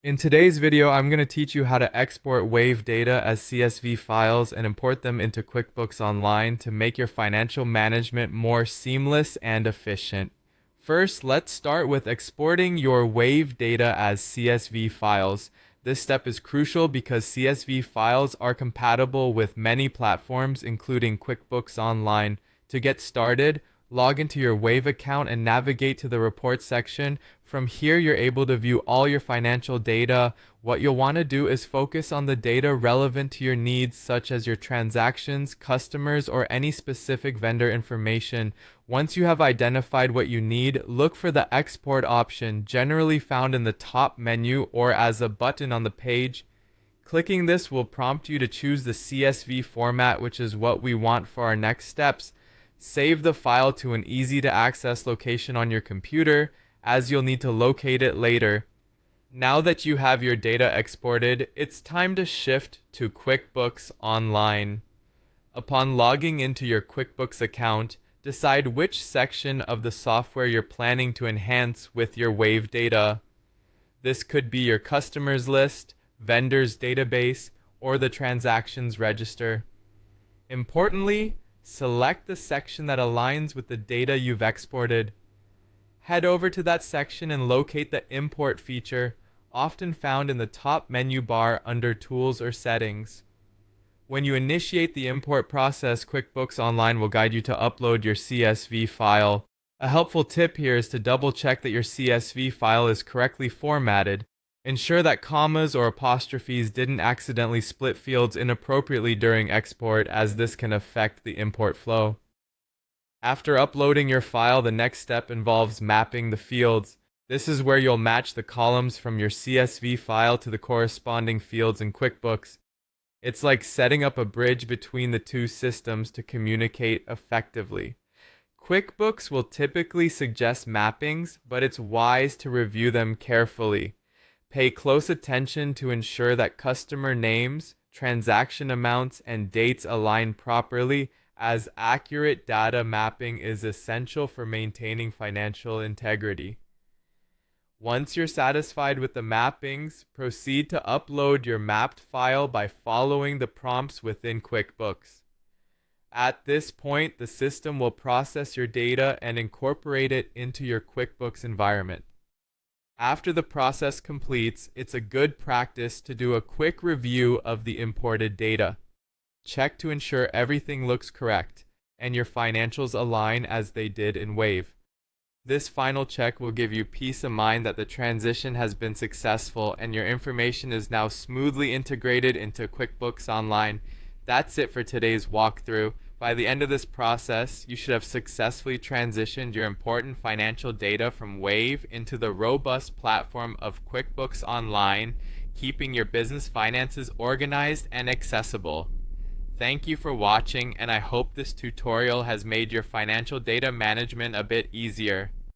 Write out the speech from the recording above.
In today's video, I'm going to teach you how to export Wave data as CSV files and import them into QuickBooks Online to make your financial management more seamless and efficient. First, let's start with exporting your Wave data as CSV files. This step is crucial because CSV files are compatible with many platforms, including QuickBooks Online. To get started, log into your Wave account and navigate to the report section. From here, you're able to view all your financial data. What you'll want to do is focus on the data relevant to your needs, such as your transactions, customers, or any specific vendor information. Once you have identified what you need, look for the export option, generally found in the top menu or as a button on the page. Clicking this will prompt you to choose the CSV format, which is what we want for our next steps. Save the file to an easy to access location on your computer, as you'll need to locate it later. Now that you have your data exported, it's time to shift to QuickBooks Online. Upon logging into your QuickBooks account, decide which section of the software you're planning to enhance with your Wave data. This could be your customers list, vendors database, or the transactions register. Importantly, select the section that aligns with the data you've exported. Head over to that section and locate the Import feature, often found in the top menu bar under Tools or Settings. When you initiate the import process, QuickBooks Online will guide you to upload your CSV file. A helpful tip here is to double check that your CSV file is correctly formatted. Ensure that commas or apostrophes didn't accidentally split fields inappropriately during export, as this can affect the import flow. After uploading your file, the next step involves mapping the fields. This is where you'll match the columns from your CSV file to the corresponding fields in QuickBooks. It's like setting up a bridge between the two systems to communicate effectively. QuickBooks will typically suggest mappings, but it's wise to review them carefully. Pay close attention to ensure that customer names, transaction amounts, and dates align properly, as accurate data mapping is essential for maintaining financial integrity. Once you're satisfied with the mappings, proceed to upload your mapped file by following the prompts within QuickBooks. At this point, the system will process your data and incorporate it into your QuickBooks environment. After the process completes, it's a good practice to do a quick review of the imported data. Check to ensure everything looks correct and your financials align as they did in Wave. This final check will give you peace of mind that the transition has been successful and your information is now smoothly integrated into QuickBooks Online. That's it for today's walkthrough. By the end of this process, you should have successfully transitioned your important financial data from Wave into the robust platform of QuickBooks Online, keeping your business finances organized and accessible. Thank you for watching, and I hope this tutorial has made your financial data management a bit easier.